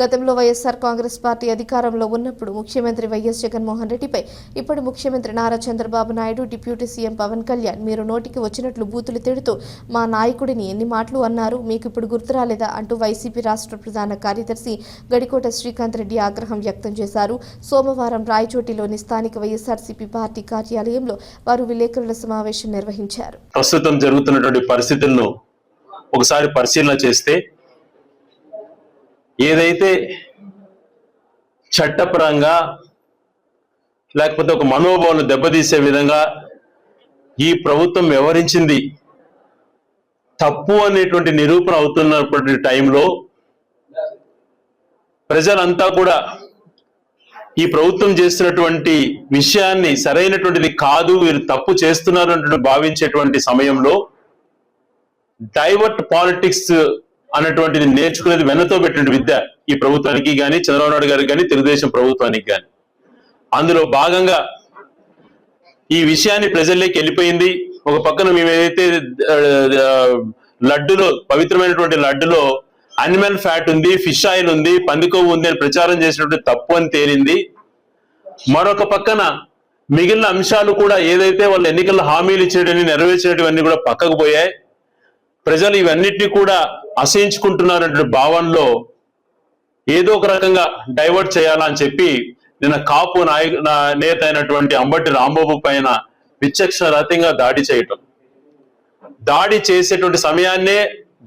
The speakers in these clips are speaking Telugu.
గతంలో వైఎస్ఆర్ కాంగ్రెస్ పార్టీ అధికారంలో ఉన్నప్పుడు ముఖ్యమంత్రి వైఎస్ జగన్మోహన్ రెడ్డిపై ఇప్పుడు ముఖ్యమంత్రి నారా చంద్రబాబు నాయుడు, డిప్యూటీ సీఎం పవన్ కళ్యాణ్ మీరు నోటికి వచ్చినట్లు బూతులు తిడుతూ మా నాయకుడిని ఎన్ని మాటలు అన్నారు, మీకు ఇప్పుడు గుర్తురాలేదా అంటూ వైసీపీ రాష్ట్ర ప్రధాన కార్యదర్శి గడికోట శ్రీకాంత్ రెడ్డి ఆగ్రహం వ్యక్తం చేశారు. సోమవారం రాయచోటిలోని స్థానిక వైఎస్ఆర్సీపీ పార్టీ కార్యాలయంలో వారు విలేకరుల సమావేశం నిర్వహించారు. ప్రస్తుతం జరుగుతున్నటువంటి పరిస్థితులను ఒకసారి పరిశీలన చేస్తే ఏదైతే చట్టపరంగా లేకపోతే ఒక మనోభావాలను దెబ్బతీసే విధంగా ఈ ప్రభుత్వం వ్యవహరించింది తప్పు అనేటువంటి నిరూపణ అవుతున్నటువంటి టైంలో ప్రజలంతా కూడా ఈ ప్రభుత్వం చేస్తున్నటువంటి విషయాన్ని సరైనటువంటిది కాదు, వీరు తప్పు చేస్తున్నారు అంటూ భావించేటువంటి సమయంలో డైవర్ట్ పాలిటిక్స్ అన్నటువంటిది నేర్చుకునేది వెన్నతో పెట్టిన విద్య ఈ ప్రభుత్వానికి కానీ, చంద్రబాబు నాయుడు గారికి కానీ, తెలుగుదేశం ప్రభుత్వానికి కానీ. అందులో భాగంగా ఈ విషయాన్ని ప్రజల్లోకి వెళ్ళిపోయింది. ఒక పక్కన మేము ఏదైతే లడ్డులో, పవిత్రమైనటువంటి లడ్డులో అనిమల్ ఫ్యాట్ ఉంది, ఫిష్ ఆయిల్ ఉంది, పందికొవ్వు ఉంది అని ప్రచారం చేసినటువంటి తప్పు అని తేలింది. మరొక పక్కన మిగిలిన అంశాలు కూడా ఏదైతే వాళ్ళు ఎన్నికల్లో హామీలు ఇచ్చేటవి నెరవేర్చేటివన్నీ కూడా పక్కకు పోయాయి. ప్రజలు ఇవన్నిటినీ కూడా అసహించుకుంటున్నారనే భావనలో ఏదో ఒక రకంగా డైవర్ట్ చేయాలా అని చెప్పి నిన్న కాపు నేత అయినటువంటి అంబటి రాంబాబు పైన విచక్షణరహితంగా దాడి చేయటం, దాడి చేసేటువంటి సమయాన్నే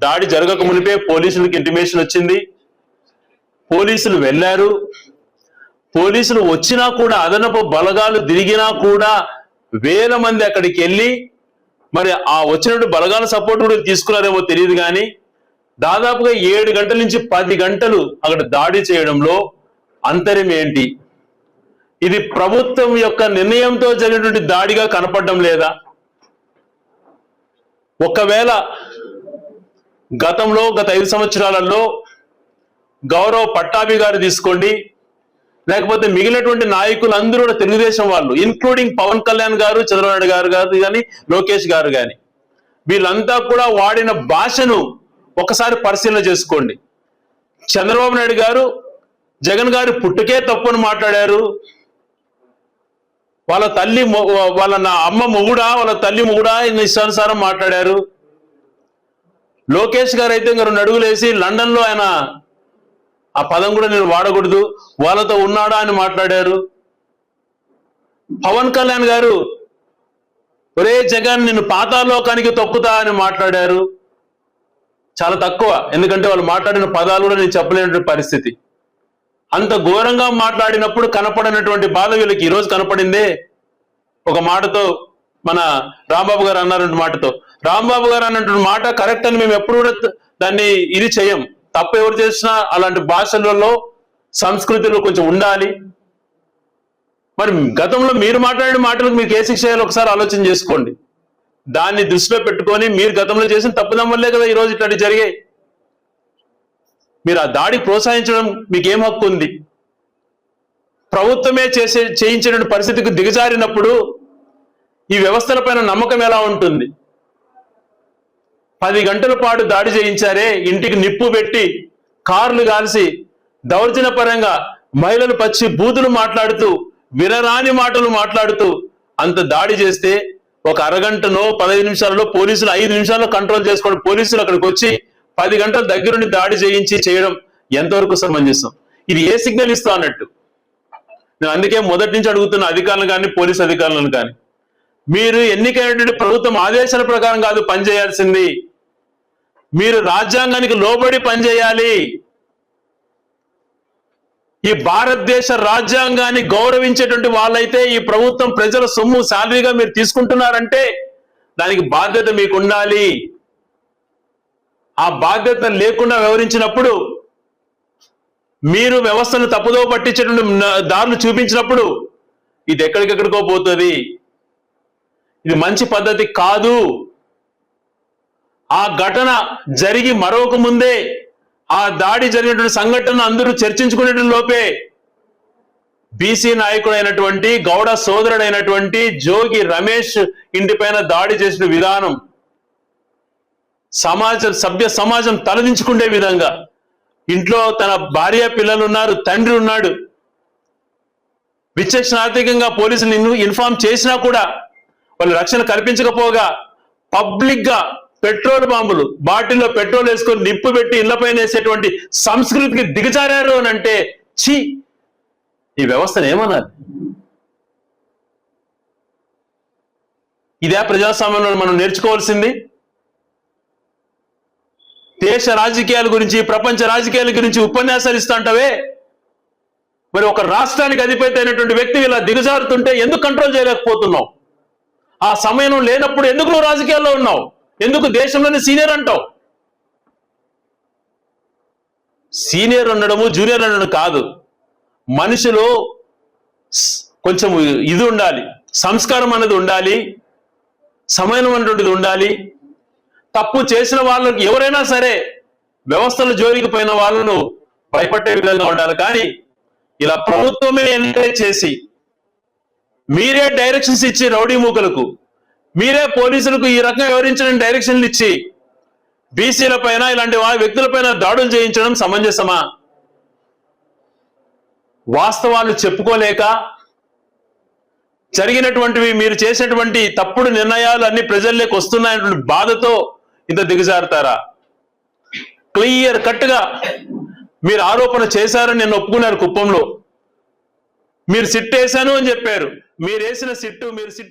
దాడి జరగక మునిపే పోలీసులకు ఇంటిమేషన్ వచ్చింది. పోలీసులు వెళ్ళారు. పోలీసులు వచ్చినా కూడా, అదనపు బలగాలు తిరిగినా కూడా వేల మంది అక్కడికి వెళ్ళి మరి ఆ వచ్చినట్టు బలగాల సపోర్ట్ కూడా తీసుకున్నారేమో తెలియదు కానీ దాదాపుగా 7 గంటల నుంచి 10 గంటలు అక్కడ దాడి చేయడంలో అంతరం ఏంటి? ఇది ప్రభుత్వం యొక్క నిర్ణయంతో జరిగినటువంటి దాడిగా కనపడడం లేదా? ఒకవేళ గతంలో గత 5 సంవత్సరాలలో గౌరవ్ పట్టాభి గారు తీసుకోండి, లేకపోతే మిగిలినటువంటి నాయకులు అందరూ కూడా తెలుగుదేశం వాళ్ళు, ఇన్క్లూడింగ్ పవన్ కళ్యాణ్ గారు, చంద్రబాబు నాయుడు గారు కానీ, లోకేష్ గారు కానీ, వీళ్ళంతా కూడా వాడిన భాషను ఒకసారి పరిశీలన చేసుకోండి. చంద్రబాబు నాయుడు గారు జగన్ గారి పుట్టుకే తప్పుని మాట్లాడారు. వాళ్ళ తల్లి అమ్మ మొగుడా, వాళ్ళ తల్లి మొగుడా ఇష్టానుసారం మాట్లాడారు. లోకేష్ గారు అయితే 2 అడుగులు వేసి లండన్ లో ఆయన ఆ పదం కూడా నేను వాడకూడదు, వాళ్ళతో ఉన్నాడా అని మాట్లాడారు. పవన్ కళ్యాణ్ గారు ఒరే జగన్ నిన్ను పాతాళలోకానికి తొక్కుతా అని మాట్లాడారు. చాలా తక్కువ, ఎందుకంటే వాళ్ళు మాట్లాడిన పదాలు కూడా నేను చెప్పలేనటువంటి పరిస్థితి. అంత ఘోరంగా మాట్లాడినప్పుడు కనపడినటువంటి బాధ వీళ్ళకి ఈరోజు కనపడిందే. ఒక మాటతో మన రాంబాబు గారు అన్నారంటే మాటతో, రాంబాబు గారు అన్నటువంటి మాట కరెక్ట్ అని మేము ఎప్పుడు కూడా దాన్ని ఇది చేయం. తప్పు ఎవరు చేసినా అలాంటి భాషలలో, సంస్కృతిలో కొంచెం ఉండాలి. మరి గతంలో మీరు మాట్లాడిన మాటలకు మీకు ఏ శిక్ష చేయాలో ఒకసారి ఆలోచన చేసుకోండి. దాన్ని దృష్టిలో పెట్టుకొని మీరు గతంలో చేసిన తప్పుదం వల్లే కదా ఈరోజు ఇట్లాంటి జరిగాయి. మీరు ఆ దాడి ప్రోత్సహించడం మీకు ఏం హక్కు ఉంది? ప్రభుత్వమే చేయించిన పరిస్థితికి దిగజారినప్పుడు ఈ వ్యవస్థలపైన నమ్మకం ఎలా ఉంటుంది? 10 గంటల పాటు దాడి చేయించారే, ఇంటికి నిప్పు పెట్టి కార్లు కాల్చి దౌర్జన్యపరంగా మహిళలు పచ్చి బూతులు మాట్లాడుతూ, వినరాని మాటలు మాట్లాడుతూ అంత దాడి చేస్తే ఒక అరగంటనో 15 నిమిషాలలో పోలీసులు 5 నిమిషాల్లో కంట్రోల్ చేసుకోండి. పోలీసులు అక్కడికి వచ్చి 10 గంటల దగ్గరుండి దాడి చేయడం ఎంతవరకు సమంజసం? ఇది ఏ సిగ్నల్ ఇస్తా అన్నట్టు? నేను అందుకే మొదటి నుంచి అడుగుతున్న అధికారులను కానీ, పోలీసు అధికారులను కానీ, మీరు ఎన్నికైనటువంటి ప్రభుత్వం ఆదేశాల ప్రకారం కాదు పనిచేయాల్సింది, మీరు రాజ్యాంగానికి లోబడి పనిచేయాలి. ఈ భారతదేశ రాజ్యాంగాన్ని గౌరవించేటువంటి వాళ్ళైతే ఈ ప్రభుత్వం ప్రజల సొమ్ము శాలరీగా మీరు తీసుకుంటున్నారంటే దానికి బాధ్యత మీకు ఉండాలి. ఆ బాధ్యత లేకుండా వ్యవహరించినప్పుడు, మీరు వ్యవస్థను తప్పుదో పట్టించేటువంటి దారులు చూపించినప్పుడు ఇది ఎక్కడికెక్కడికో పోతుంది. ఇది మంచి పద్ధతి కాదు. ఆ ఘటన జరిగి మరొక ముందే, ఆ దాడి జరిగినటువంటి సంఘటన అందరూ చర్చించుకునే లోపే బీసీ నాయకుడైనటువంటి, గౌడ సోదరుడైనటువంటి జోగి రమేష్ ఇంటిపైన దాడి చేసిన విధానం సభ్య సమాజం తలదించుకునే విధంగా ఇంట్లో తన భార్య పిల్లలు ఉన్నారు, తండ్రి ఉన్నాడు. విచక్షణార్థకంగా పోలీసులు ఇన్ఫార్మ్ చేసినా కూడా వాళ్ళు రక్షణ కల్పించకపోగా పబ్లిక్ గా పెట్రోల్ బాంబులు, బాటిల్లో పెట్రోల్ వేసుకొని నిప్పు పెట్టి ఇళ్లపైన వేసేటువంటి సంస్కృతికి దిగజారారు అని అంటే ఛీ, ఈ వ్యవస్థను ఏమన్నారు? ఇదే ప్రజాస్వామ్యంలో మనం నేర్చుకోవాల్సింది. దేశ రాజకీయాల గురించి, ప్రపంచ రాజకీయాల గురించి ఉపన్యాసాలు ఇస్తుంటావే, మరి ఒక రాష్ట్రానికి అధిపతి అయినటువంటి వ్యక్తి ఇలా దిగజారుతుంటే ఎందుకు కంట్రోల్ చేయలేకపోతున్నావు? ఆ సమయం లేనప్పుడు ఎందుకు నువ్వు రాజకీయాల్లో ఉన్నావు? ఎందుకు దేశంలోనే సీనియర్ అంటావు? సీనియర్ ఉండడము జూనియర్ ఉండడం కాదు, మనిషిలో కొంచెం ఇది ఉండాలి, సంస్కారం అనేది ఉండాలి, సమయం అనేటువంటిది ఉండాలి. తప్పు చేసిన వాళ్ళకి ఎవరైనా సరే వ్యవస్థల జోలికి పోయిన వాళ్ళను భయపడే విధంగా ఉండాలి. కానీ ఇలా ప్రభుత్వమే ఎంకరేజ్ చేసి మీరే డైరెక్షన్స్ ఇచ్చి రౌడీ మూకలకు, మీరే పోలీసులకు ఈ రకంగా వివరించడం డైరెక్షన్లు ఇచ్చి బీసీల పైన ఇలాంటి వ్యక్తుల పైన దాడులు చేయించడం సమంజసమా? వాస్తవాలు చెప్పుకోలేక జరిగినటువంటివి, మీరు చేసినటువంటి తప్పుడు నిర్ణయాలు అన్ని ప్రజల్లోకి వస్తున్నాయన్నటువంటి బాధతో ఇంత దిగజారుతారా? క్లియర్ కట్ గా మీరు ఆరోపణ చేశారని నేను ఒప్పుకున్నారు. కుప్పంలో మీరు సిట్ వేశాను అని చెప్పారు. మీరు వేసిన సిట్టు